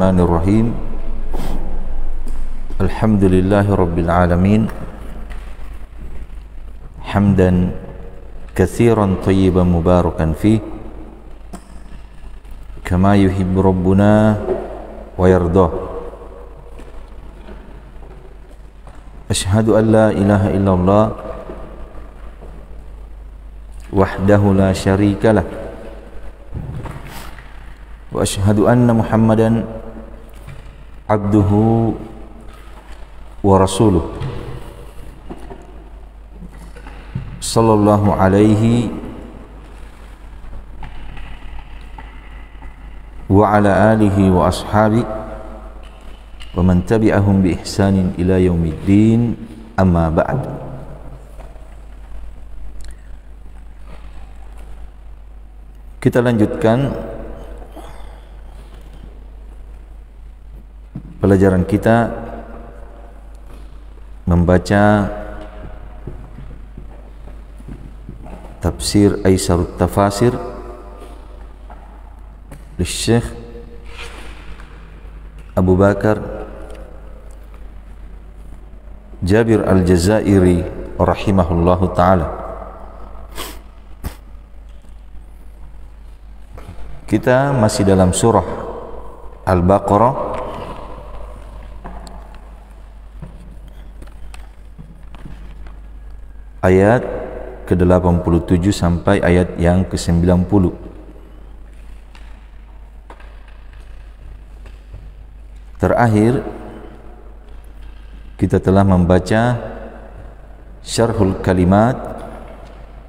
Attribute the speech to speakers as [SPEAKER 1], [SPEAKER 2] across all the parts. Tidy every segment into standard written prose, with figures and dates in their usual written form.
[SPEAKER 1] Bismillahirrahmanirrahim. Alhamdulillahirabbil alamin. Hamdan katsiran thayyiban mubarakan fih kama yuhibbu rabbuna wa yardah. Asyhadu an la ilaha illallah wahdahu la syarika lah. Wa asyhadu anna Muhammadan abduhu wa rasuluh sallallahu alaihi wa ala alihi wa ashabi wa man tabi'ahum bi ihsanin ila yaumiddin, amma ba'd. Kita lanjutkan pelajaran kita membaca tafsir Aisarut Tafasir oleh Syekh Abu Bakar Jabir Al-Jazairi rahimahullahu ta'ala. Kita masih dalam surah Al-Baqarah ayat ke-87 sampai ayat yang ke-90. Terakhir kita telah membaca syarhul kalimat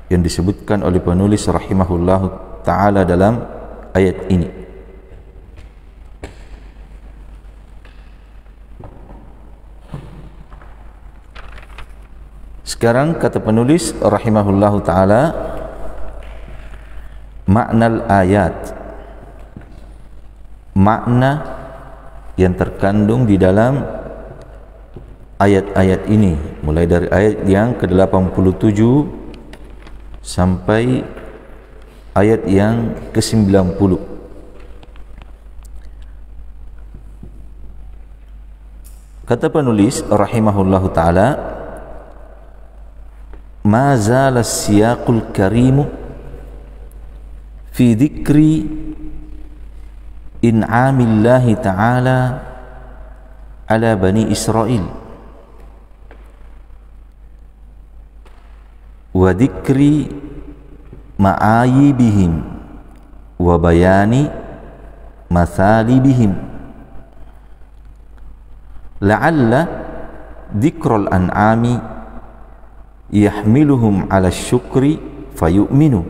[SPEAKER 1] yang disebutkan oleh penulis rahimahullahu ta'ala dalam ayat ini. Sekarang kata penulis rahimahullahu ta'ala, makna ayat, makna yang terkandung di dalam ayat-ayat ini, mulai dari ayat yang ke-87 sampai ayat yang ke-90. Kata penulis rahimahullahu ta'ala, ma zala siyaqul karimu fi dhikri in'amillahi ta'ala ala bani Israel wa dhikri ma'ayibihim wa bayani mathalibihim la'alla dhikral an'ami yahmiluhum ala syukri fayu'minu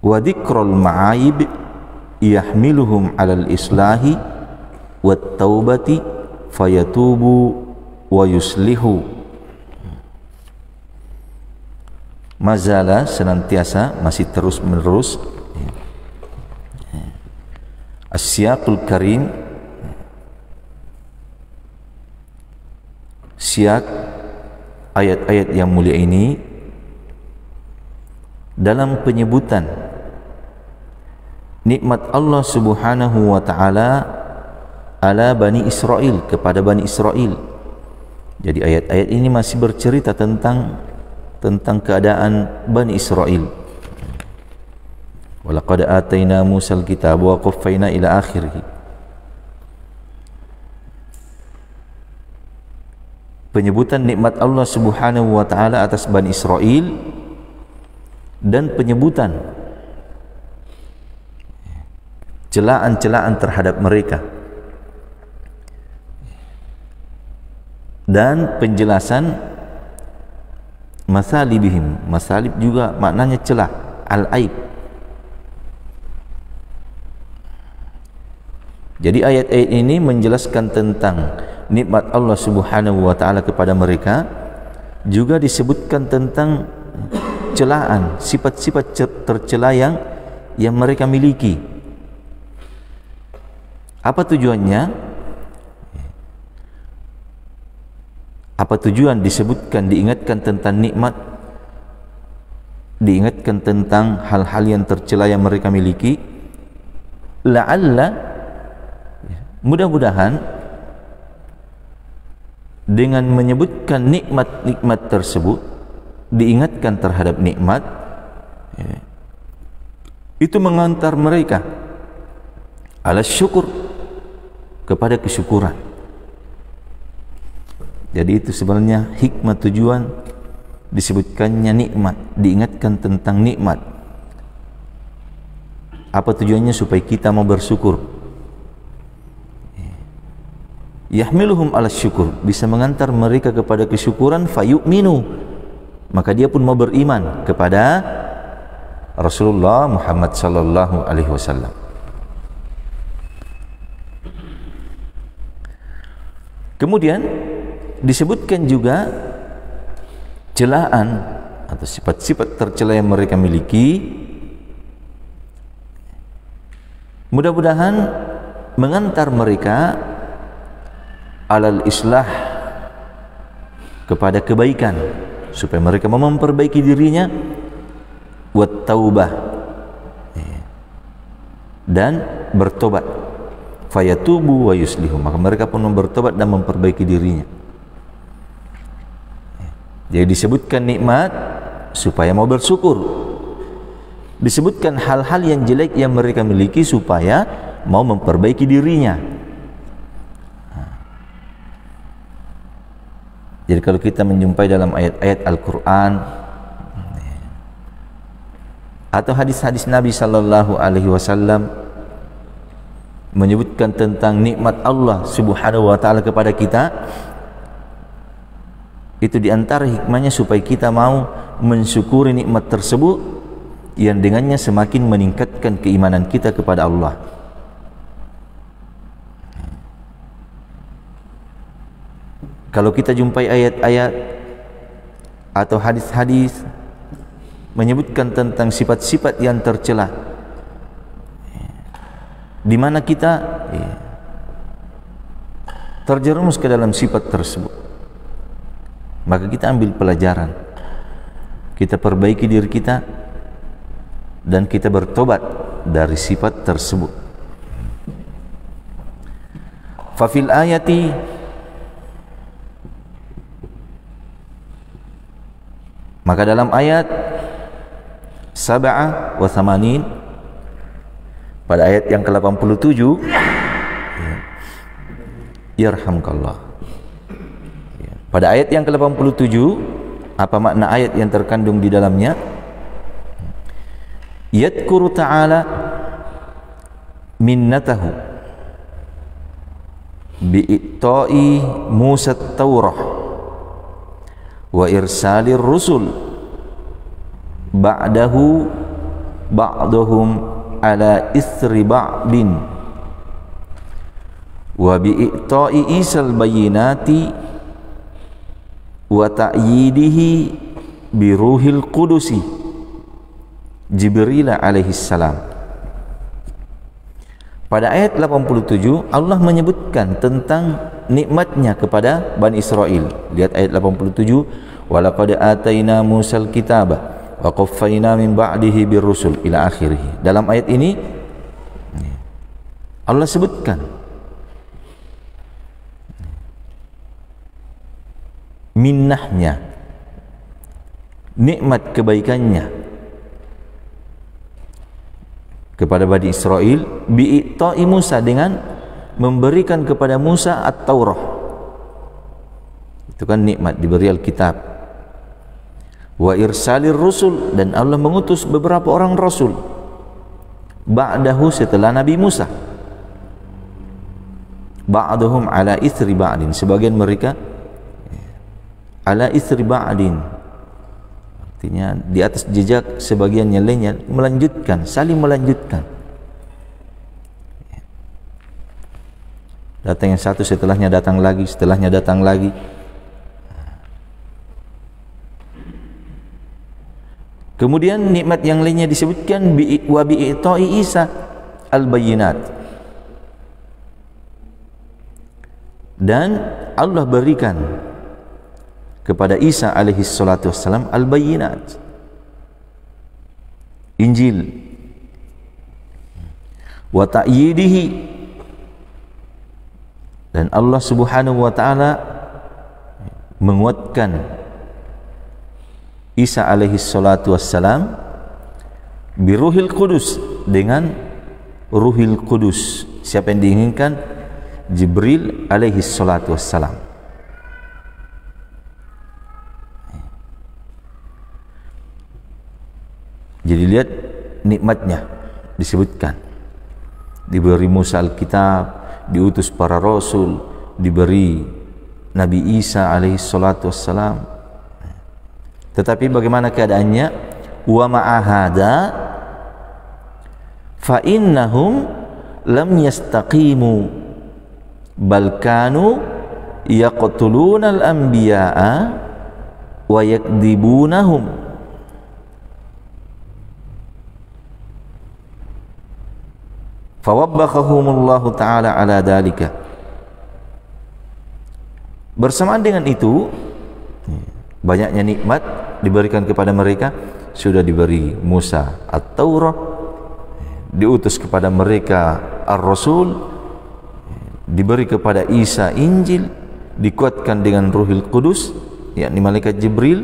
[SPEAKER 1] wa dhikrul ma'aib yahmiluhum ala al-islahi wat taubati fayatubu wa yuslihu. Mazala senantiasa, masih terus menerus. As-siyaqul karim, siak ayat-ayat yang mulia ini dalam penyebutan nikmat Allah Subhanahu wa ta'ala ala Bani Israel, kepada Bani Israel. Jadi ayat-ayat ini masih bercerita tentang keadaan Bani Israel. Walaqad atayna Musal kitab wa qaffayna ila akhirih. Penyebutan nikmat Allah Subhanahu wa ta'ala atas Bani Israel dan penyebutan celaan-celaan terhadap mereka dan penjelasan masalibihim. Masalib juga maknanya celah, al-aib. Jadi ayat-ayat ini menjelaskan tentang nikmat Allah Subhanahu wa ta'ala kepada mereka, juga disebutkan tentang celaan, sifat-sifat tercela yang mereka miliki. Apa tujuannya? Apa tujuan disebutkan, diingatkan tentang nikmat, diingatkan tentang hal-hal yang tercela yang mereka miliki? la'alla, mudah-mudahan dengan menyebutkan nikmat-nikmat tersebut, diingatkan terhadap nikmat, itu mengantar mereka ala syukur, kepada kesyukuran. Jadi itu sebenarnya hikmah, tujuan disebutkannya nikmat, diingatkan tentang nikmat. Apa tujuannya? Supaya kita mau bersyukur. Yahmiluhum ala syukur, bisa mengantar mereka kepada kesyukuran. Fayu'minu, maka dia pun mau beriman kepada Rasulullah Muhammad sallallahu alaihi wasallam. Kemudian disebutkan juga celaan atau sifat-sifat tercela yang mereka miliki, mudah-mudahan mengantar mereka alal islah, kepada kebaikan, supaya mereka memperbaiki dirinya, wat taubah, dan bertobat, fayatubu wa yuslihu, maka mereka pun bertobat dan memperbaiki dirinya. Jadi disebutkan nikmat supaya mau bersyukur, disebutkan hal-hal yang jelek yang mereka miliki supaya mau memperbaiki dirinya. Jadi kalau kita menjumpai dalam ayat-ayat Al-Quran atau hadis-hadis Nabi sallallahu alaihi wasallam menyebutkan tentang nikmat Allah Subhanahu wa taala kepada kita, itu diantara hikmahnya supaya kita mau mensyukuri nikmat tersebut, yang dengannya semakin meningkatkan keimanan kita kepada Allah. Kalau kita jumpai ayat-ayat atau hadis-hadis menyebutkan tentang sifat-sifat yang tercela, di mana kita terjerumus ke dalam sifat tersebut, maka kita ambil pelajaran, kita perbaiki diri kita, dan kita bertobat dari sifat tersebut. Fafil ayati, maka dalam ayat 87, pada ayat yang ke-87, yarhamkallah, pada ayat yang ke-87, apa makna ayat yang terkandung di dalamnya? Yadhkuru ta'ala minnatahu bi'itta'i Musa at-Taurah wa irsalir rusul ba'dahu ba'dahum ala isri ba'din wa bi'itta'i Isal bayinati wa ta'yidihi biruhil qudusi Jibril alaihi salam. Pada ayat 87 Allah menyebutkan tentang nikmatnya kepada Bani Israel. Lihat ayat 87, walaqad ataina Musal kitaba wa qaffayna min ba'dihi birrusul ila akhirih. Dalam ayat ini Allah sebutkan minnahnya, nikmat kebaikannya kepada Bani Israel, bi'itta'i Musa, dengan memberikan kepada Musa at-Taurah. Itu kan nikmat, diberi Alkitab. Wa irsalir rusul, dan Allah mengutus beberapa orang rasul ba'dahu, setelah Nabi Musa. Ba'dahum ala ithri ba'din, sebagian mereka ala ithri ba'din, artinya di atas jejak sebagian yang lainnya, melanjutkan, saling melanjutkan. Datang yang satu, setelahnya datang lagi, setelahnya datang lagi. Kemudian nikmat yang lainnya disebutkan wa bi'itta'i Isa al-bayinat, dan Allah berikan kepada Isa alaihi salatu wassalam al-bayinat, Injil. wa ta'yidihi, dan Allah Subhanahu wa taala menguatkan Isa alaihi salatu wassalam biruhil qudus, dengan ruhil qudus. Siapa yang diinginkan? Jibril alaihi salatu wassalam. Jadi lihat nikmatnya disebutkan. Diberi Musa Alkitab, diutus para rasul, diberi Nabi Isa alaihi salatu wassalam. Tetapi bagaimana keadaannya? Wa ma'ahada fa innahum lam yastaqimu bal kanu yaqtuluna al-anbiya'a wa yakdibunahum. Fawabbakahumullahu ta'ala ala dalika. Bersamaan dengan itu, banyaknya nikmat diberikan kepada mereka. Sudah diberi Musa At-Taurat, diutus kepada mereka Ar-Rasul, diberi kepada Isa Injil, dikuatkan dengan Ruhul Qudus, yakni malaikat Jibril.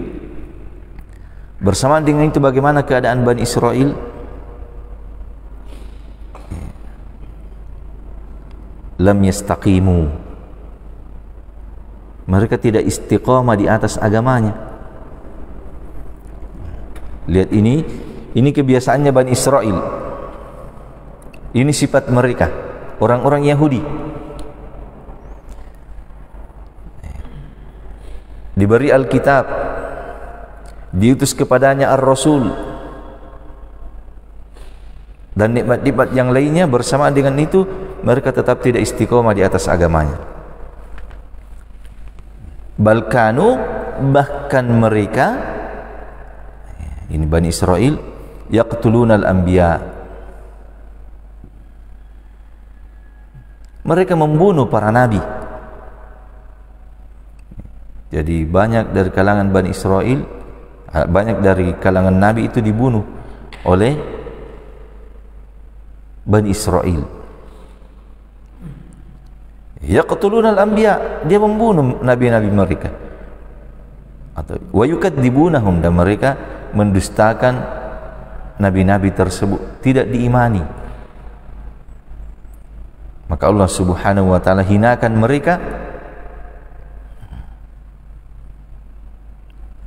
[SPEAKER 1] Bersamaan dengan itu, bagaimana keadaan Bani Israel? Lam yastaqimu, mereka tidak istiqamah di atas agamanya. Lihat ini kebiasaannya Bani Israel. Ini sifat mereka, orang-orang Yahudi. Diberi Alkitab, diutus kepadanya Ar-Rasul, dan nikmat-nikmat yang lainnya. Bersamaan dengan itu, mereka tetap tidak istiqomah di atas agamanya. Balkanu, bahkan mereka, ini Bani Israel, yaqtuluna al-anbiya, mereka membunuh para nabi. Jadi banyak dari kalangan Bani Israel, banyak dari kalangan nabi itu dibunuh oleh Bani Israel. Yaqtuluna al-anbiya, dia membunuh nabi-nabi mereka. Atau wa yukadzibunahum, dan mereka mendustakan nabi-nabi tersebut, tidak diimani. Maka Allah Subhanahu wa taala hinakan mereka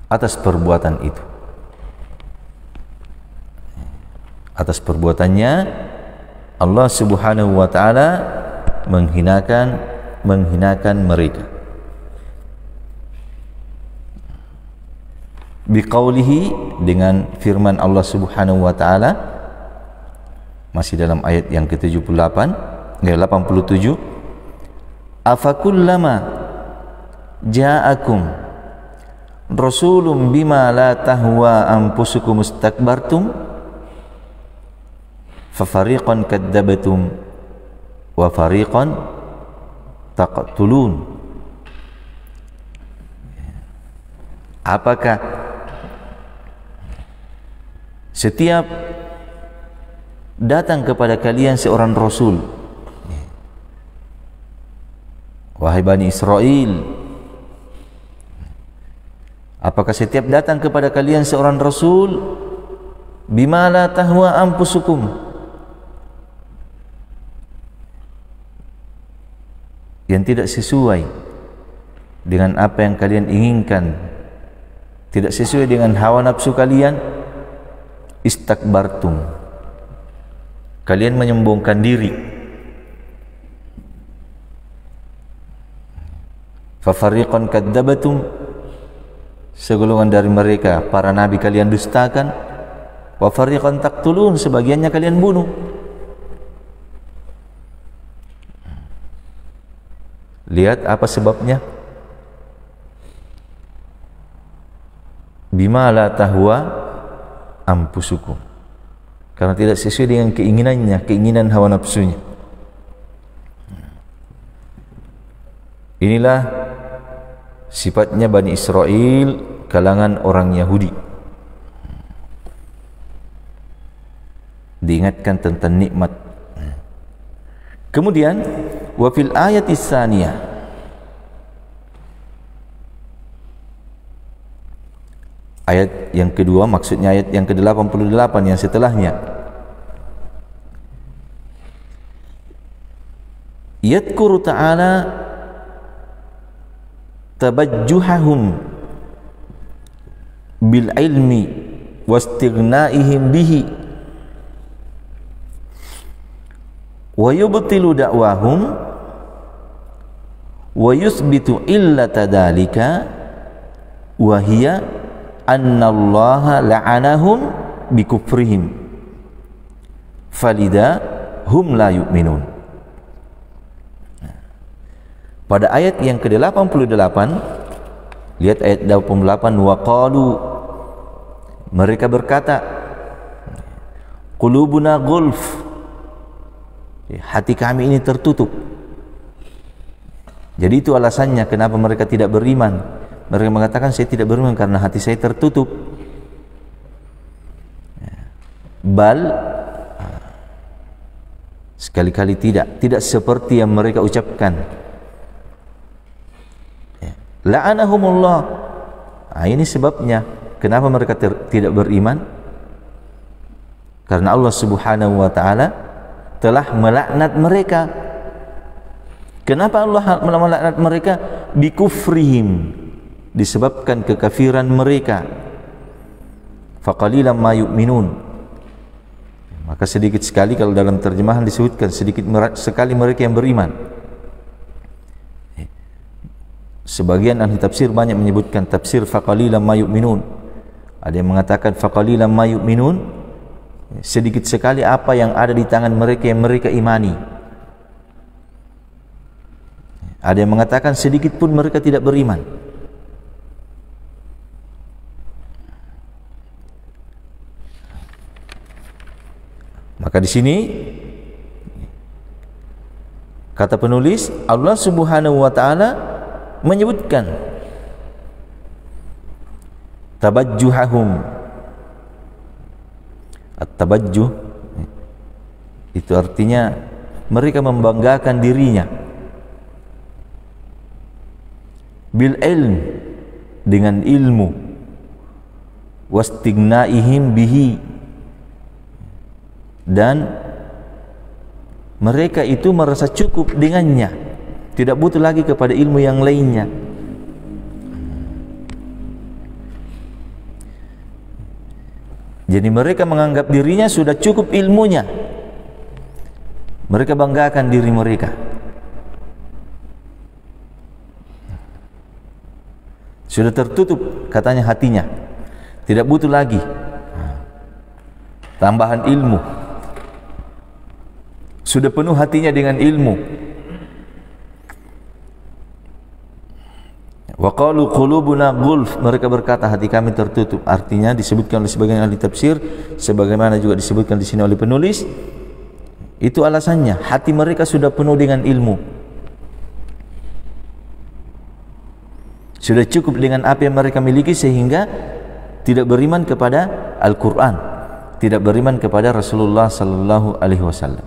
[SPEAKER 1] atas perbuatan itu. Atas perbuatannya Allah Subhanahu wa taala menghinakan mereka. Biqaulihi, dengan firman Allah Subhanahu wa taala, masih dalam ayat yang ke-78, 87, afakullama ja'akum rasulun bima la tahwa anfusukum istakbartum fafariqan kadzabatum wa fariqan taqtulun. Apakah setiap datang kepada kalian seorang rasul, wahai Bani Israel, apakah setiap datang kepada kalian seorang rasul bima la tahwa anfusukum, yang tidak sesuai dengan apa yang kalian inginkan, tidak sesuai dengan hawa nafsu kalian, istakbartum, kalian menyombongkan diri, fafariqan kadzabatum, segolongan dari mereka para nabi kalian dustakan, wa fariqan taqtulun, sebagiannya kalian bunuh. Lihat apa sebabnya? Bima la tahwa anfusukum, karena tidak sesuai dengan keinginannya, keinginan hawa nafsunya. Inilah sifatnya Bani Israel, kalangan orang Yahudi. Diingatkan tentang nikmat Kemudian wa fil ayati tsaniyah, ayat yang kedua, maksudnya ayat yang ke-88 yang setelahnya, yadhkuru ta'ala tabajjuhahum bil ilmi wastighna'ihim bihi wa yubtilu da'wahum wa yusbitu illata dhalika wa hiya annallaha la'anahum bikufrihim falida hum la yu'minun. Pada ayat yang ke-88, lihat ayat 88, wa qalu, mereka berkata, qulubuna gulf, hati kami ini tertutup. Jadi itu alasannya kenapa mereka tidak beriman. Mereka mengatakan, saya tidak beriman karena hati saya tertutup. Bal, sekali-kali tidak seperti yang mereka ucapkan. La'anahumullah. Ini sebabnya kenapa mereka tidak beriman, karena Allah Subhanahu wa ta'ala telah melaknat mereka. Kenapa Allah melaknat mereka? Bikufrihim, disebabkan kekafiran mereka. Faqalilan ma yu'minun, maka sedikit sekali, kalau dalam terjemahan disebutkan sedikit sekali mereka yang beriman. Sebagian ahli tafsir banyak menyebutkan tafsir faqalilan ma yu'minun. Ada yang mengatakan faqalilan ma yu'minun, sedikit sekali apa yang ada di tangan mereka yang mereka imani. Ada yang mengatakan sedikit pun mereka tidak beriman. Maka di sini kata penulis, Allah Subhanahu wa ta'ala menyebutkan tabajjuhahum. At-tabajjuh itu artinya mereka membanggakan dirinya, bil ilm, dengan ilmu, wastighna'ihim bihi, dan mereka itu merasa cukup dengannya, tidak butuh lagi kepada ilmu yang lainnya. Jadi mereka menganggap dirinya sudah cukup ilmunya. Mereka banggakan diri mereka. Sudah tertutup katanya hatinya, tidak butuh lagi tambahan ilmu. Sudah penuh hatinya dengan ilmu. Wa qalu qulubuna gulf, mereka berkata hati kami tertutup. Artinya disebutkan oleh sebagian ahli tafsir, sebagaimana juga disebutkan di sini oleh penulis, itu alasannya hati mereka sudah penuh dengan ilmu, sudah cukup dengan apa yang mereka miliki, sehingga tidak beriman kepada Al-Quran, tidak beriman kepada Rasulullah sallallahu alaihi wasallam.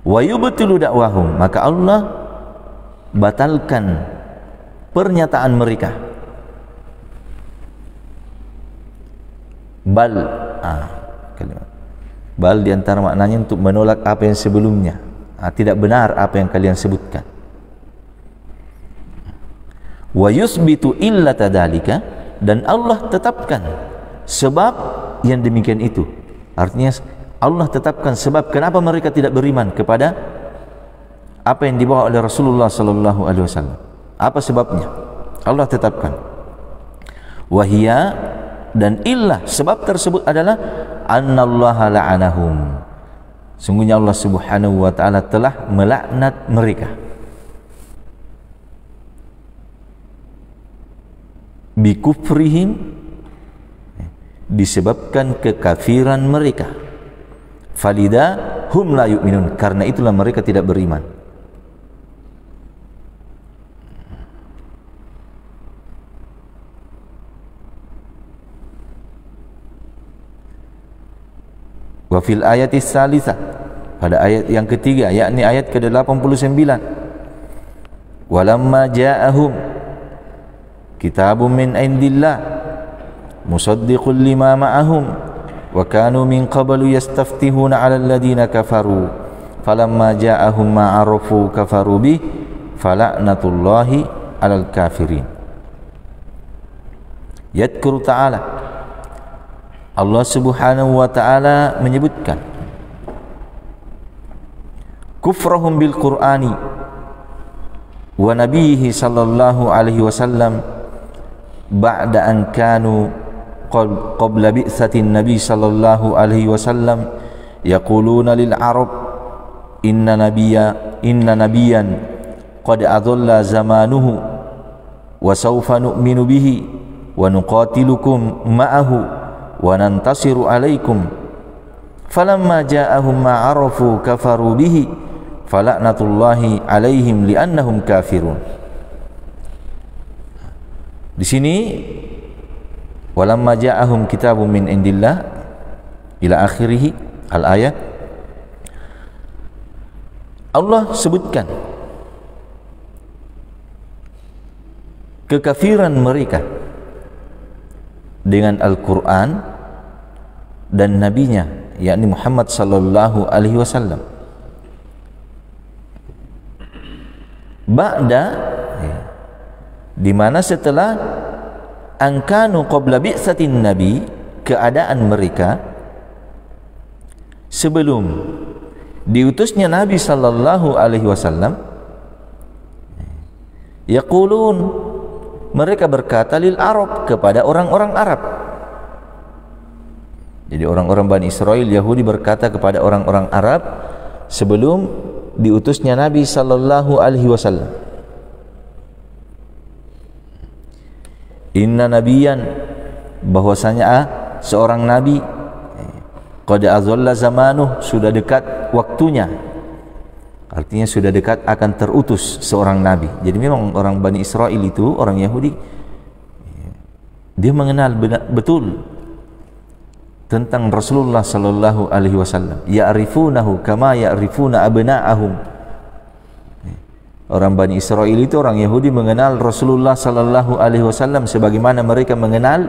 [SPEAKER 1] Wa yubtilu da'wahum, maka Allah batalkan pernyataan mereka. Bal, kalimat bal diantara maknanya untuk menolak apa yang sebelumnya. Tidak benar apa yang kalian sebutkan. Wa yusbitu illata dzalika, dan Allah tetapkan sebab yang demikian itu. Artinya Allah tetapkan sebab kenapa mereka tidak beriman kepada apa yang dibawa oleh Rasulullah sallallahu alaihi wasallam. Apa sebabnya? Allah tetapkan. Wahia, dan illah, sebab tersebut adalah annallaha la'anahum, sungguhnya Allah Subhanahu wa ta'ala telah melaknat mereka. Bikufrihim, disebabkan kekafiran mereka. Falida hum la yu'minun, karena itulah mereka tidak beriman. Wa Wa fil ayati tsalitsah, pada ayat yang ketiga, yakni ayat ke-89, walamma ja'ahum kitabun min indillah musaddiqul lima ma'ahum wa kanu min qablu yastaftihuna 'alal ladzina kafaru falamma ja'ahum ma 'arafu kafaru bih fala'natullahi 'alal kafirin. Yadhkuru ta'ala, Allah Subhanahu wa ta'ala menyebutkan kufrahum bil Qur'ani wa nabiyhi sallallahu alaihi wasallam ba'da an kanu qabla bi'tsatin nabi sallallahu alaihi wasallam yaquluna lil arab inna nabiyyan qad adalla zamanuhu wa sawfa nu'minu bihi wa nuqatilukum ma'ahu wa nantasiru alaikum falamma ja'ahum ma 'arafu kafaru bihi fala'natullahi alaihim li'annahum kafirun. Di sini walamma ja'ahum kitabun min indillah ila akhirih al-ayat, Allah sebutkan kekafiran mereka dengan Al-Quran dan nabinya, yakni Muhammad sallallahu alaihi wasallam. Ba'da, di mana setelah angkanu qabla bi'tsatin nabi, keadaan mereka sebelum diutusnya Nabi sallallahu alaihi wasallam, yaqulun, mereka berkata lil Arab, kepada orang-orang Arab. Jadi orang-orang Bani Israel, Yahudi berkata kepada orang-orang Arab sebelum diutusnya Nabi sallallahu alaihi wasallam, inna nabiyan, bahwasanya seorang nabi, qad azalla zamanuh, sudah dekat waktunya, artinya sudah dekat akan terutus seorang nabi. Jadi memang orang Bani Israel itu, orang Yahudi, dia mengenal betul tentang Rasulullah sallallahu alaihi wasallam. Ya'rifunahu kama ya'rifuna abna'ahum. Orang Bani Israel itu, orang Yahudi, mengenal Rasulullah sallallahu alaihi wasallam sebagaimana mereka mengenal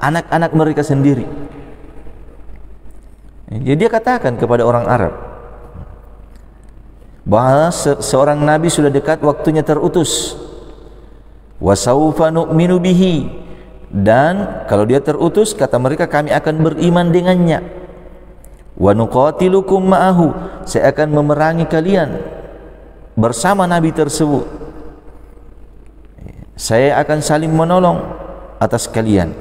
[SPEAKER 1] anak-anak mereka sendiri. Jadi dia katakan kepada orang Arab bahwa seorang nabi sudah dekat waktunya terutus. Wa saufa nu'minu bihi, dan kalau dia terutus, kata mereka, kami akan beriman dengannya. Wa nuqatilukum ma'ahu, saya akan memerangi kalian bersama nabi tersebut. Saya akan saling menolong atas kalian.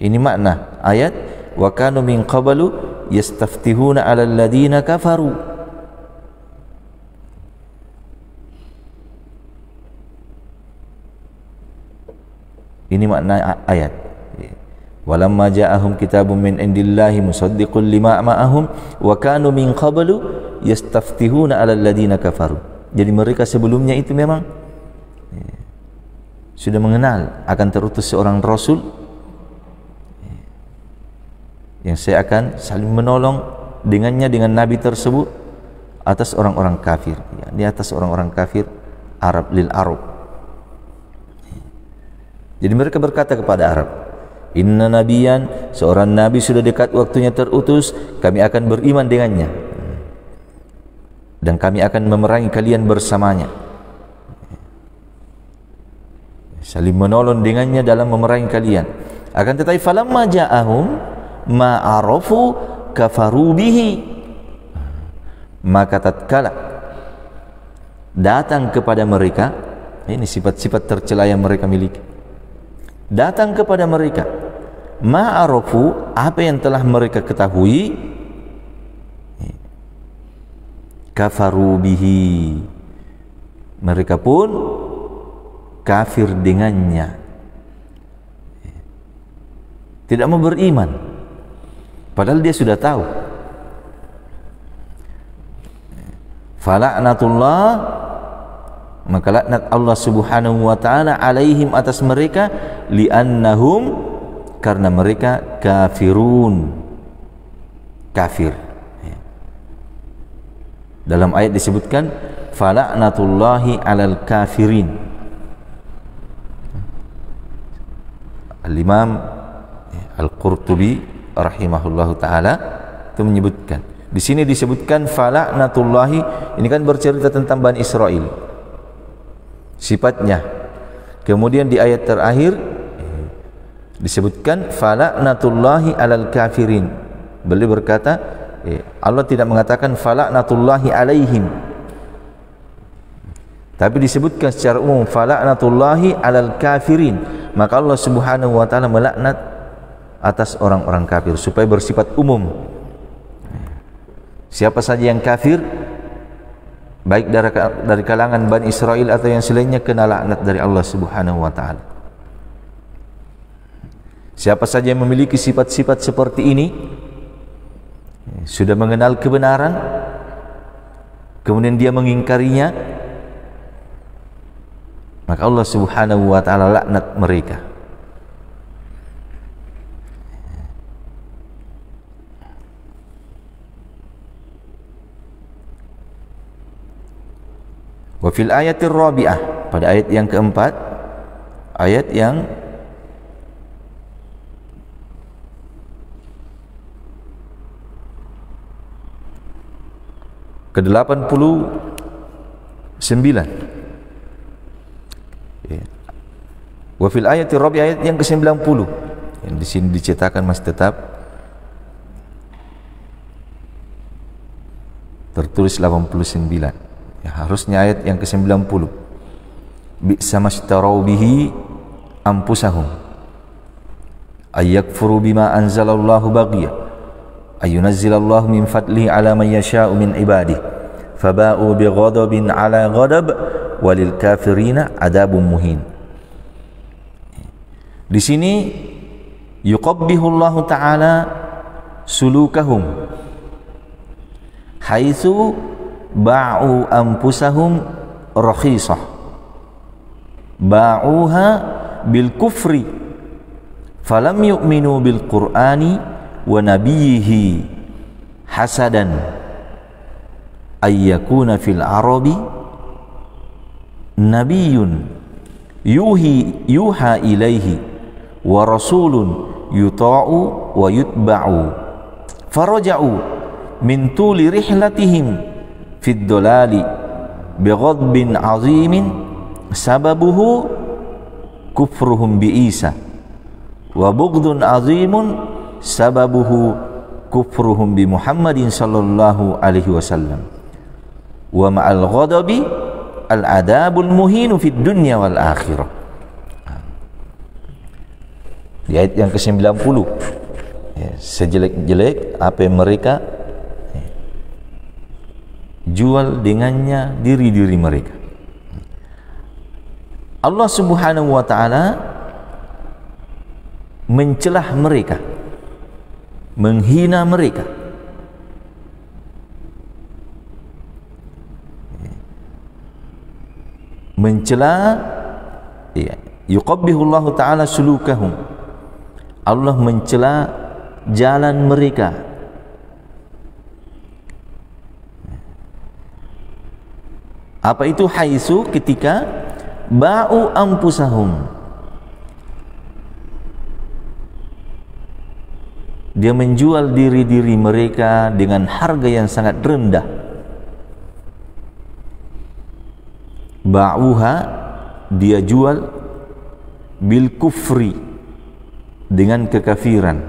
[SPEAKER 1] Ini makna ayat wa kanu min qablu yastaftihuna 'alal ladzina kafaru. Ini makna ayat. Walamma ja'ahum kitabun min indillahi musaddiqul lima ma'ahum wa kanu min qablu yastaftihuna 'alal ladzina kafaru. Jadi mereka sebelumnya itu memang sudah mengenal akan terutus seorang rasul yang saya akan saling menolong dengannya, dengan nabi tersebut, atas orang-orang kafir, ya, di atas orang-orang kafir Arab, lil Arab. Jadi mereka berkata kepada Arab, inna nabiyan, seorang nabi sudah dekat waktunya terutus, kami akan beriman dengannya dan kami akan memerangi kalian bersamanya, saling menolong dengannya dalam memerangi kalian. Akan tetapi falamma ja'ahum ma arafu kafaru bihi, maka tatkala datang kepada mereka, ini sifat-sifat tercela yang mereka miliki, datang kepada mereka ma'arofu, apa yang telah mereka ketahui, kafaru bihi, mereka pun kafir dengannya, tidak mau beriman, padahal dia sudah tahu. Fala'natullah, maka laknat Allah Subhanahu wa ta'ala alaihim, atas mereka, li'annahum, karena mereka kafirun, kafir. Dalam ayat disebutkan fala'natullahi 'alal kafirin. Al-Imam Al-Qurtubi rahimahullahu taala itu menyebutkan. Di sini disebutkan fala'natullahi, ini kan bercerita tentang Bani Israel. Sifatnya. Kemudian di ayat terakhir disebutkan fala'natullahi 'alal kafirin. Beliau berkata, Allah tidak mengatakan fala'natullahi 'alaihim. Tapi disebutkan secara umum fala'natullahi 'alal kafirin. Maka Allah Subhanahu wa taala melaknat atas orang-orang kafir supaya bersifat umum. Siapa saja yang kafir, baik dari kalangan Bani Israel atau yang selainnya, kena laknat dari Allah Subhanahu wa taala. Siapa saja yang memiliki sifat-sifat seperti ini, sudah mengenal kebenaran, kemudian dia mengingkarinya, maka Allah Subhanahu wa taala laknat mereka. Wa fil ayatir rabi'ah, pada ayat yang keempat, ayat yang ke-89. Wa fil ayatir rabi'ah, ayat yang ke-90. Yang di sini dicetakkan masih tetap tertulis 89. Ya, harusnya ayat yang ke-90. Bi'sa mashtarau bihi anfusahum ayyakfuru bima anzalallahu baghya ayyunazzilallahu min fadlihi ala man yasha'u min ibadihi faba'u bighadabin ala ghadab walil kafirina adabun muhin. Di sini yuqabbihullahu ta'ala sulukahum haitsu ba'u anfusahum rakhisah, ba'uha bil kufri falam yu'minu bil qur'ani wa nabiyhi hasadan ayyakuna fil arabi nabiyyun yuha ilaihi wa rasulun yuta'u wa yutba'u faraja'u min tuli rihlatihim fid dolali bighadbin azimin sababuhu kufruhum bi Isa wa bughdun azimun sababuhu kufruhum bi Muhammadin sallallahu alaihi wasallam wa ma'al ghadabi al adabul muhinu fid dunya wal akhirah. Di ayat yang ke-90, ya, sejelek-jelek apa yang mereka jual dengannya diri-diri mereka. Allah Subhanahu wa ta'ala mencelah mereka, menghina mereka. Mencela, ya, yuqabbihullahu ta'ala sulukahum. Allah mencela jalan mereka. Apa itu haitsu? Ketika ba'u anfusahum, dia menjual diri-diri mereka dengan harga yang sangat rendah. Ba'uha, dia jual bil kufri, dengan kekafiran.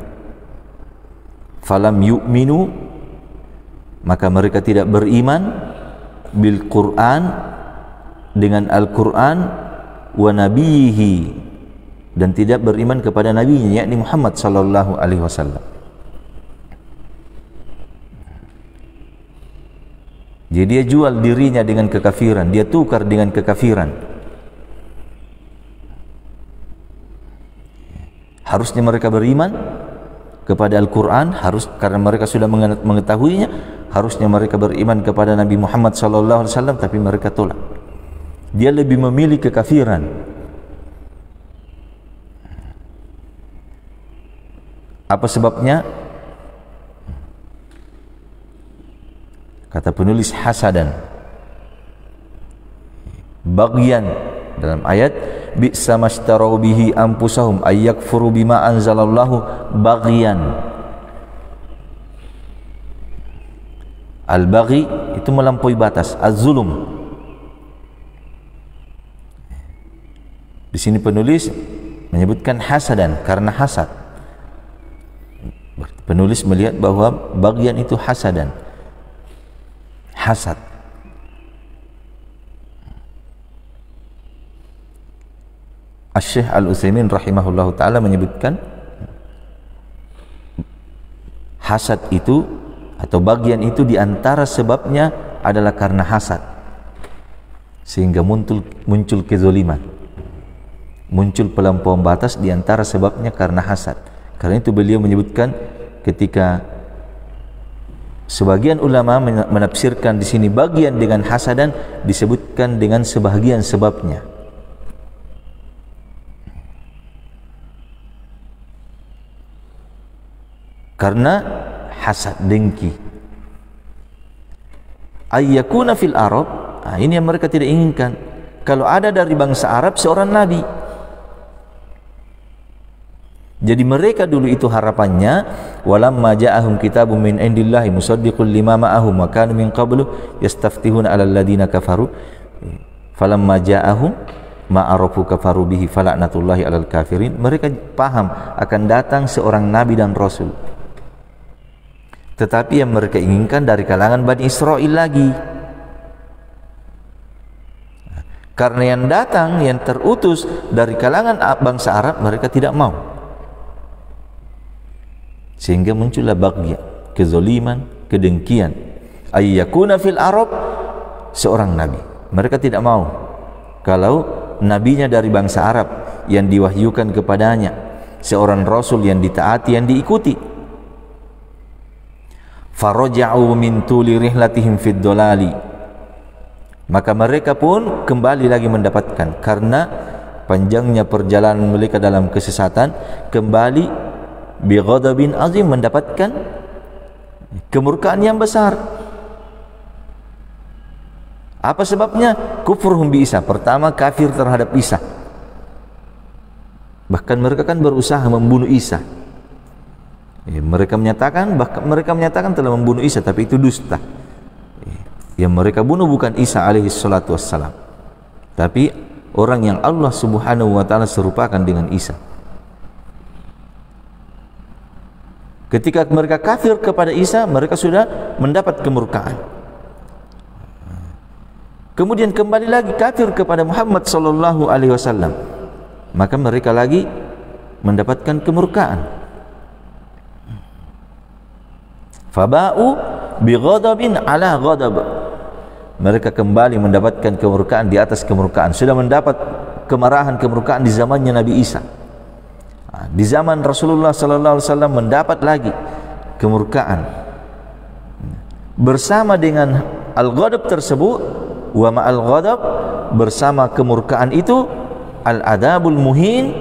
[SPEAKER 1] Falam yu'minu, maka mereka tidak beriman bil Quran, dengan Al-Quran, wa nabiyihi, dan tidak beriman kepada nabinya, yakni Muhammad sallallahu alaihi wasallam. Jadi dia jual dirinya dengan kekafiran, dia tukar dengan kekafiran. Harusnya mereka beriman kepada Al-Quran, harus, karena mereka sudah mengetahuinya. Harusnya mereka beriman kepada Nabi Muhammad sallallahu alaihi wasallam, tapi mereka tolak. Dia lebih memilih kekafiran. Apa sebabnya? Kata penulis hasadan, bagian dalam ayat bi'sa mashtaraw bihi anfusahum ayyakfuru bima anzalallahu bagian. Al-baghi itu melampaui batas, az-zulum. Di sini penulis menyebutkan hasadan karena hasad. Penulis melihat bahwa bagian itu hasadan, hasad. Asy-Syaikh Al-Utsaimin rahimahullahu taala menyebutkan hasad itu atau bagian itu diantara sebabnya adalah karena hasad, sehingga muncul kezaliman, muncul pelampauan batas, diantara sebabnya karena hasad. Karena itu beliau menyebutkan ketika sebagian ulama menafsirkan di sini bagian dengan hasadan, disebutkan dengan sebahagian sebabnya. Karena hasad, dengki. Ayyakuna fil Arab, ini yang mereka tidak inginkan. Kalau ada dari bangsa Arab seorang nabi. Jadi mereka dulu itu harapannya, walamma ja'ahum kitabun min indillahi musaddiqul lima ma'ahum wa kanu min qablu yastaftihuna 'alal ladina kafaru falamma ja'ahum ma arafu kafaru bihi fala'natullahi 'alal kafirin. Mereka paham akan datang seorang nabi dan rasul, tetapi yang mereka inginkan dari kalangan Bani Israel lagi. Karena yang datang, yang terutus dari kalangan bangsa Arab, mereka tidak mau. Sehingga muncullah bagya, kezaliman, kedengkian. Ayyakuna fil Arab, seorang nabi. Mereka tidak mau kalau nabinya dari bangsa Arab yang diwahyukan kepadanya, seorang rasul yang ditaati, yang diikuti. Faraja'u min tuli rihlatihim fid dolali, maka mereka pun kembali lagi mendapatkan, karena panjangnya perjalanan mereka dalam kesesatan, kembali bi ghadabin azim, mendapatkan kemurkaan yang besar. Apa sebabnya? Kufruhum bi Isa. Pertama, kafir terhadap Isa. Bahkan mereka kan berusaha membunuh Isa. Mereka menyatakan telah membunuh Isa, tapi itu dusta. Yang mereka bunuh bukan Isa alaihi salatu wassalam, tapi orang yang Allah subhanahu wa ta'ala serupakan dengan Isa. Ketika mereka kafir kepada Isa, mereka sudah mendapat kemurkaan. Kemudian kembali lagi kafir kepada Muhammad sallallahu alaihi wasallam, maka mereka lagi mendapatkan kemurkaan. Faba'u bi ghadabin ala ghadab, mereka kembali mendapatkan kemurkaan di atas kemurkaan. Sudah mendapat kemarahan, kemurkaan di zamannya Nabi Isa. Di zaman Rasulullah sallallahu alaihi wasallam mendapat lagi kemurkaan. Bersama dengan al-ghadab tersebut, wa ma'al ghadab, bersama kemurkaan itu, al-adabul muhin,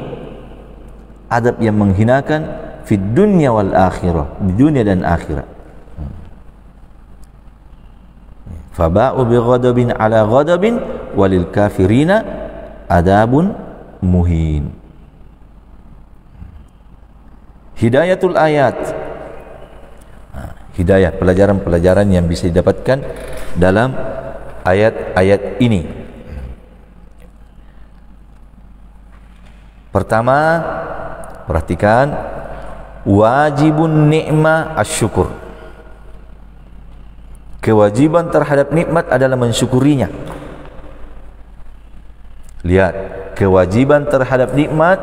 [SPEAKER 1] adab yang menghinakan, fid dunya wal akhirah, di dunia dan akhirat. Faba'u bi ghadabin ala ghadabin walil kafirina adabun muhin. Hidayatul ayat, hidayah, pelajaran-pelajaran yang bisa didapatkan dalam ayat-ayat ini. Pertama, perhatikan wajibun ni'mah asyukur. Kewajiban terhadap nikmat adalah mensyukurinya. Lihat, kewajiban terhadap nikmat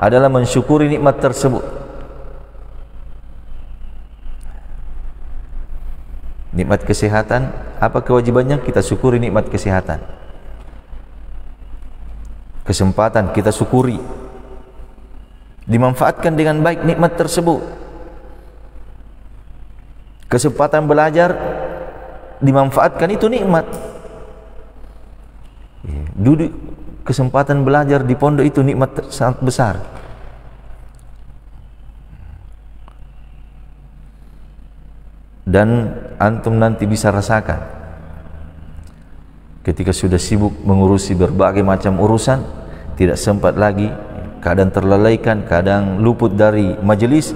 [SPEAKER 1] adalah mensyukuri nikmat tersebut. Nikmat kesehatan, apa kewajibannya? Kita syukuri nikmat kesehatan. Kesempatan, kita syukuri. Dimanfaatkan dengan baik nikmat tersebut. Kesempatan belajar, dimanfaatkan, itu nikmat. Duduk, kesempatan belajar di pondok, itu nikmat sangat besar. Dan antum nanti bisa rasakan ketika sudah sibuk mengurusi berbagai macam urusan, tidak sempat lagi, kadang terlalaikan, kadang luput dari majelis,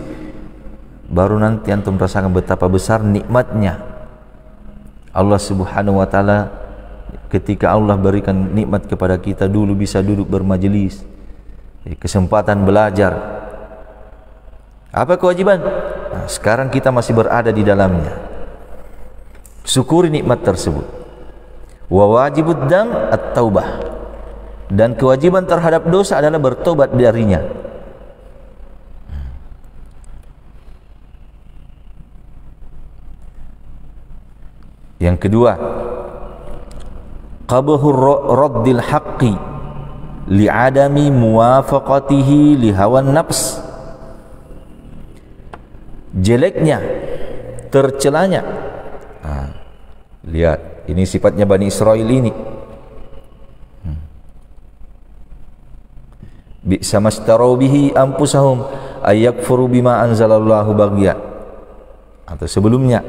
[SPEAKER 1] baru nanti antum rasakan betapa besar nikmatnya Allah Subhanahu wa taala ketika Allah berikan nikmat kepada kita dulu bisa duduk bermajelis, kesempatan belajar. Apa kewajiban? Nah, sekarang kita masih berada di dalamnya. Syukuri nikmat tersebut. Wa wajibud dam at-taubah. Dan kewajiban terhadap dosa adalah bertobat darinya. Yang kedua, qabhur raddil haqqi li'adami muwafaqatihi li hawan nafs. Jeleknya, tercelanya. Lihat, ini sifatnya Bani Israel ini. Bi'sa mastarau bihi anfusahum ayyakfuru bima anzalallahu baghya. Atau sebelumnya,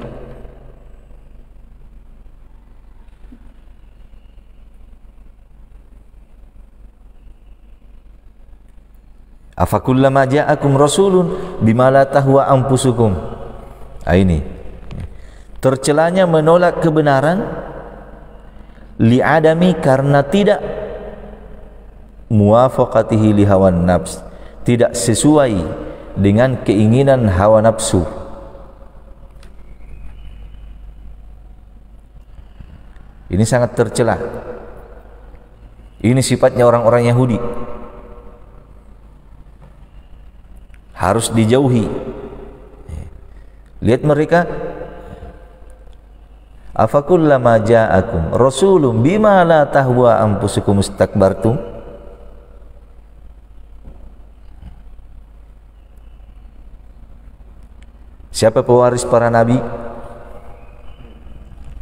[SPEAKER 1] afakullama ja'akum rasulun bima la tahwa anfusukum. Ini tercelanya menolak kebenaran li'adami karena tidak muwafaqatihi li hawan nafs, tidak sesuai dengan keinginan hawa nafsu. Ini sangat tercela. Ini sifatnya orang-orang Yahudi, harus dijauhi. Lihat mereka, afakullama ja'akum rasulun bima la tahwa anfusukum istakbartum. Siapa pewaris para nabi?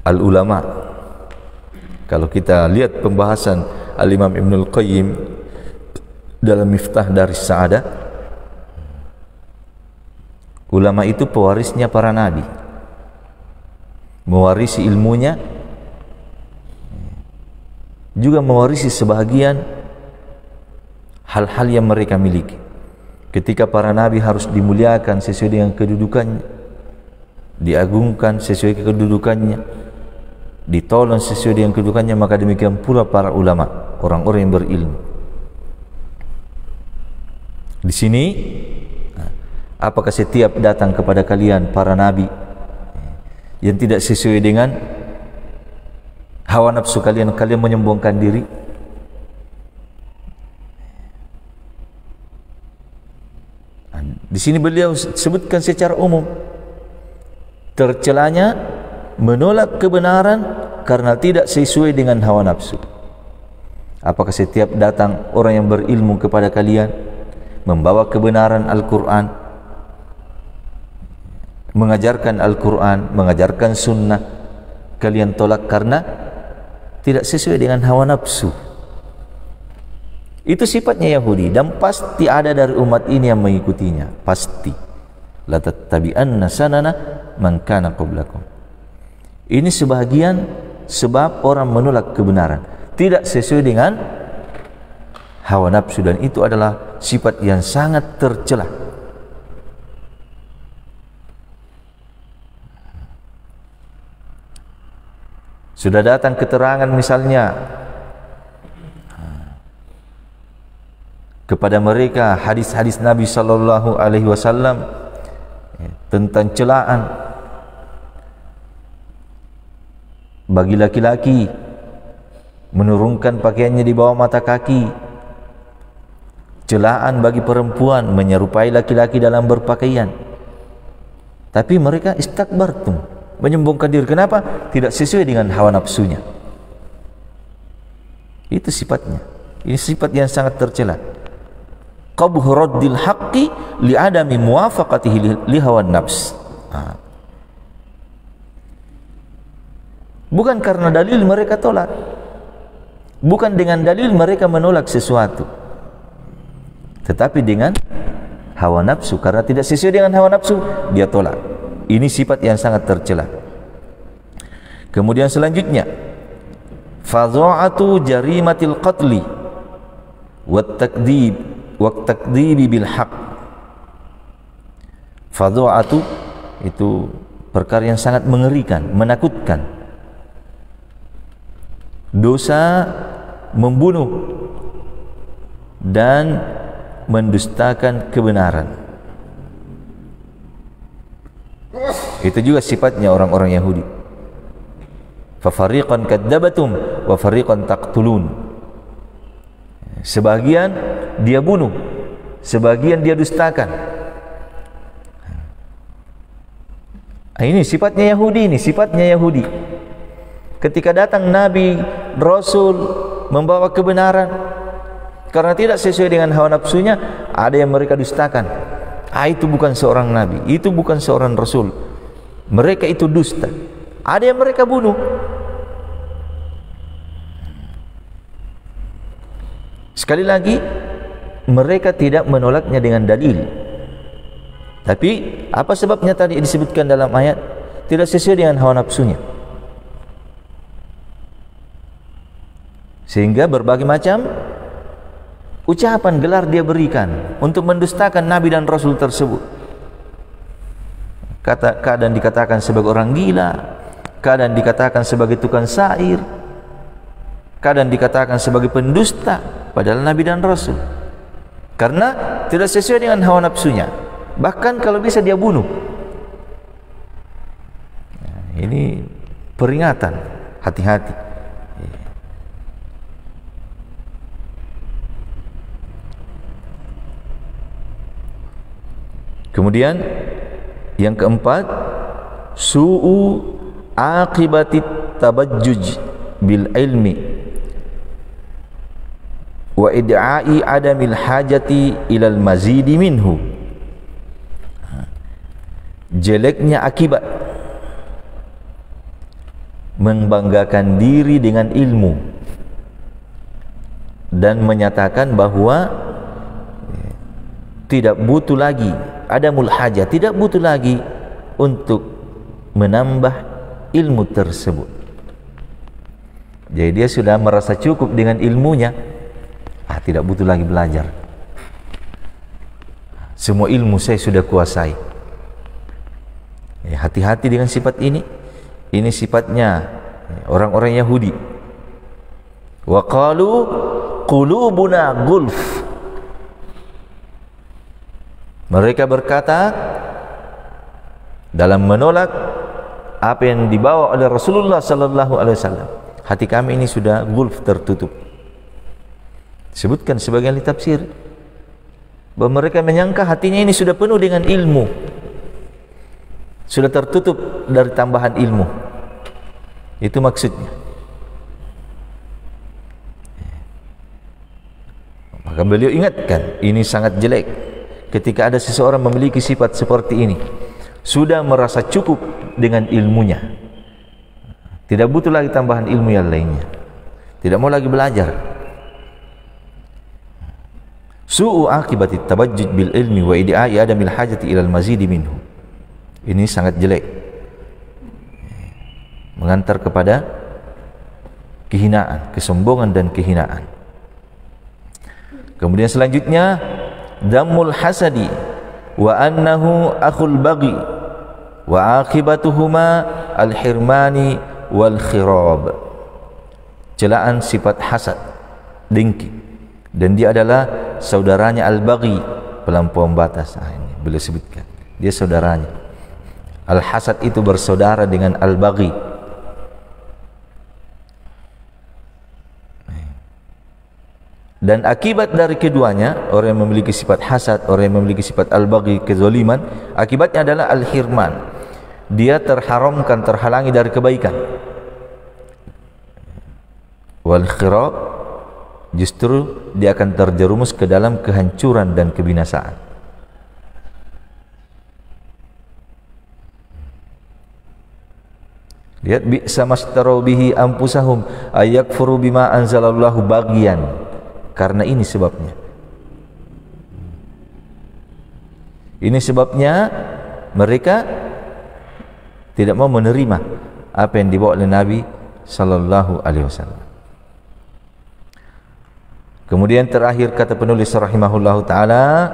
[SPEAKER 1] Al-ulama. Kalau kita lihat pembahasan Al-Imam Ibnul Qayyim dalam Miftah Daris Sa'adah, ulama itu pewarisnya para nabi, mewarisi ilmunya, juga mewarisi sebahagian hal-hal yang mereka miliki. Ketika para nabi harus dimuliakan sesuai dengan kedudukannya, diagungkan sesuai kedudukannya, ditolong sesuai dengan kedudukannya, maka demikian pula para ulama, orang-orang yang berilmu. Di sini, apakah setiap datang kepada kalian para nabi yang tidak sesuai dengan hawa nafsu kalian, kalian menyombongkan diri? Di sini beliau sebutkan secara umum, tercelanya menolak kebenaran karena tidak sesuai dengan hawa nafsu. Apakah setiap datang orang yang berilmu kepada kalian membawa kebenaran Al-Quran, mengajarkan Al-Quran, mengajarkan sunnah, kalian tolak karena tidak sesuai dengan hawa nafsu? Itu sifatnya Yahudi, dan pasti ada dari umat ini yang mengikutinya, pasti. La tattabi'anna sanana man kana qablakum. Ini sebahagian sebab orang menolak kebenaran, tidak sesuai dengan hawa nafsu, dan itu adalah sifat yang sangat tercela. Sudah datang keterangan misalnya kepada mereka hadis-hadis Nabi sallallahu alaihi wasallam tentang celaan bagi laki-laki menurunkan pakaiannya di bawah mata kaki, celaan bagi perempuan menyerupai laki-laki dalam berpakaian, tapi mereka istakbartum, menyombongkan diri. Kenapa? Tidak sesuai dengan hawa nafsunya. Itu sifatnya. Ini sifat yang sangat tercela. Qabhu raddil haqqi li'adami muwafaqatihi li hawan nafs. Bukan karena dalil mereka tolak, bukan dengan dalil mereka menolak sesuatu, tetapi dengan hawa nafsu. Karena tidak sesuai dengan hawa nafsu, dia tolak. Ini sifat yang sangat tercela. Kemudian selanjutnya, fadha'atu jarimatil qatli wat takdzibi bil haqq. Fadha'atu itu perkara yang sangat mengerikan, menakutkan. Dosa membunuh dan mendustakan kebenaran. Itu juga sifatnya orang-orang Yahudi. Fa fariqan kadzabatum wa fariqan taqtulun. Sebagian dia bunuh, sebagian dia dustakan. Ini sifatnya Yahudi, ini sifatnya Yahudi. Ketika datang Nabi, Rasul membawa kebenaran, karena tidak sesuai dengan hawa nafsunya, ada yang mereka dustakan. Itu bukan seorang Nabi, itu bukan seorang Rasul. Mereka itu dusta. Ada yang mereka bunuh. Sekali lagi, mereka tidak menolaknya dengan dalil. Tapi apa sebabnya tadi disebutkan dalam ayat? Tidak sesuai dengan hawa nafsunya. Sehingga berbagai macam ucapan gelar dia berikan untuk mendustakan Nabi dan Rasul tersebut. Kadang dikatakan sebagai orang gila, kadang dikatakan sebagai tukang syair, kadang dikatakan sebagai pendusta, padahal Nabi dan Rasul. Karena tidak sesuai dengan hawa nafsunya. Bahkan kalau bisa dia bunuh. Ini peringatan, hati-hati. Kemudian yang keempat, su'u aqibatit tabajjuj bil ilmi wa id'a'i adamil hajati ilal mazidi minhu. Jeleknya akibat membanggakan diri dengan ilmu dan menyatakan bahwa tidak butuh lagi, adamul hajah, tidak butuh lagi untuk menambah ilmu tersebut. Jadi dia sudah merasa cukup dengan ilmunya, tidak butuh lagi belajar. Semua ilmu saya sudah kuasai. Hati-hati dengan sifat ini. Ini sifatnya orang-orang Yahudi. Wa qalu qulubuna gulf. Mereka berkata dalam menolak apa yang dibawa oleh Rasulullah sallallahu alaihi wasallam, hati kami ini sudah gulf, tertutup. Sebutkan sebagian ahli tafsir bahwa mereka menyangka hatinya ini sudah penuh dengan ilmu, sudah tertutup dari tambahan ilmu. Itu maksudnya. Maka beliau ingatkan, ini sangat jelek ketika ada seseorang memiliki sifat seperti ini, sudah merasa cukup dengan ilmunya, tidak butuh lagi tambahan ilmu yang lainnya, tidak mau lagi belajar. Su'u akibatit tabajjuj bil ilmi wa id'a'i adamil hajati ilal mazidi minhu. Ini sangat jelek, mengantar kepada kehinaan, kesombongan dan kehinaan. Kemudian selanjutnya, dammul hasadi wa annahu akhul baghi wa akibatuhuma al-hirmani wal khirab. Celaan sifat hasad, dengki, dan dia adalah saudaranya al-baghi, pelampauan batas. Ini beliau sebutkan, dia saudaranya. Al-hasad itu bersaudara dengan al-baghi. Dan akibat dari keduanya, orang yang memiliki sifat hasad, orang yang memiliki sifat al-baghi, kezaliman, akibatnya adalah al-hirman. Dia terharamkan, terhalangi dari kebaikan. Wal khirab, justru dia akan terjerumus ke dalam kehancuran dan kebinasaan. Lihat, bi'sa mastarau bihi anfusahum ayakfuru bima anzalallahu bagian. Karena ini sebabnya. Ini sebabnya mereka tidak mau menerima apa yang dibawa oleh Nabi sallallahu alaihi wasallam. Kemudian terakhir kata penulis rahimahullahu taala,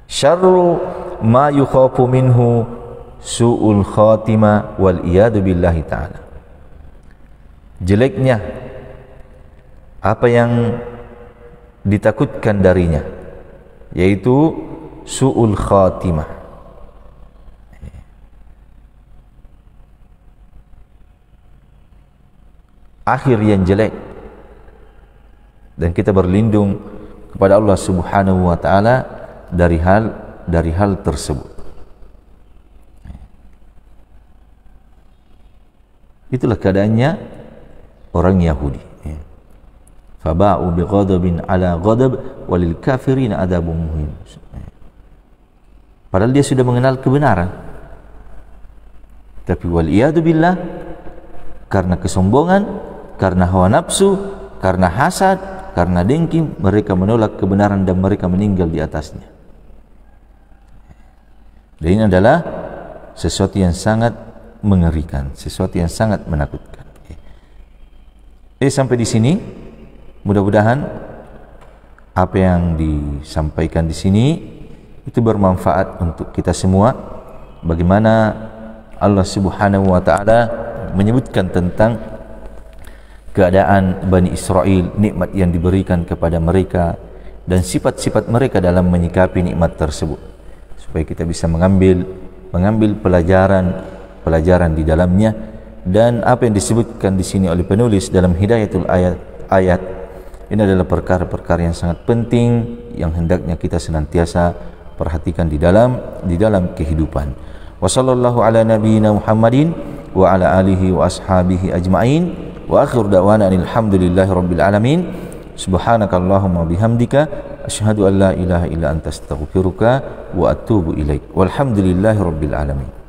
[SPEAKER 1] syarru ma yukhafu minhu su'ul khatimah wal iyadu billahi ta'ala. Jeleknya apa yang ditakutkan darinya, yaitu su'ul khatimah, akhir yang jelek. Dan kita berlindung kepada Allah Subhanahu wa taala dari hal tersebut. Itulah keadaannya orang Yahudi. Faba'u bighadabin ala ghadab walil kafirin adzabun muhin. Padahal dia sudah mengenal kebenaran, tapi wal iyadu billah, karena kesombongan, karena hawa nafsu, karena hasad, karena dengki, mereka menolak kebenaran dan mereka meninggal di atasnya. Dan ini adalah sesuatu yang sangat mengerikan, sesuatu yang sangat menakutkan. Sampai di sini, mudah-mudahan apa yang disampaikan di sini itu bermanfaat untuk kita semua. Bagaimana Allah Subhanahu wa taala menyebutkan tentang keadaan Bani Israel, nikmat yang diberikan kepada mereka dan sifat-sifat mereka dalam menyikapi nikmat tersebut, supaya kita bisa mengambil pelajaran di dalamnya. Dan apa yang disebutkan di sini oleh penulis dalam hidayatul ayat ini adalah perkara-perkara yang sangat penting yang hendaknya kita senantiasa perhatikan di dalam kehidupan. Wa sallallahu ala nabiyyina Muhammadin wa ala alihi wa ashabihi ajma'in. Wa akhir da'wana alhamdulillahi rabbil alamin. Subhanakallahumma bihamdika asyhadu an la ilaha illa anta astaghfiruka wa atubu ilaik. Walhamdulillahi rabbil alamin.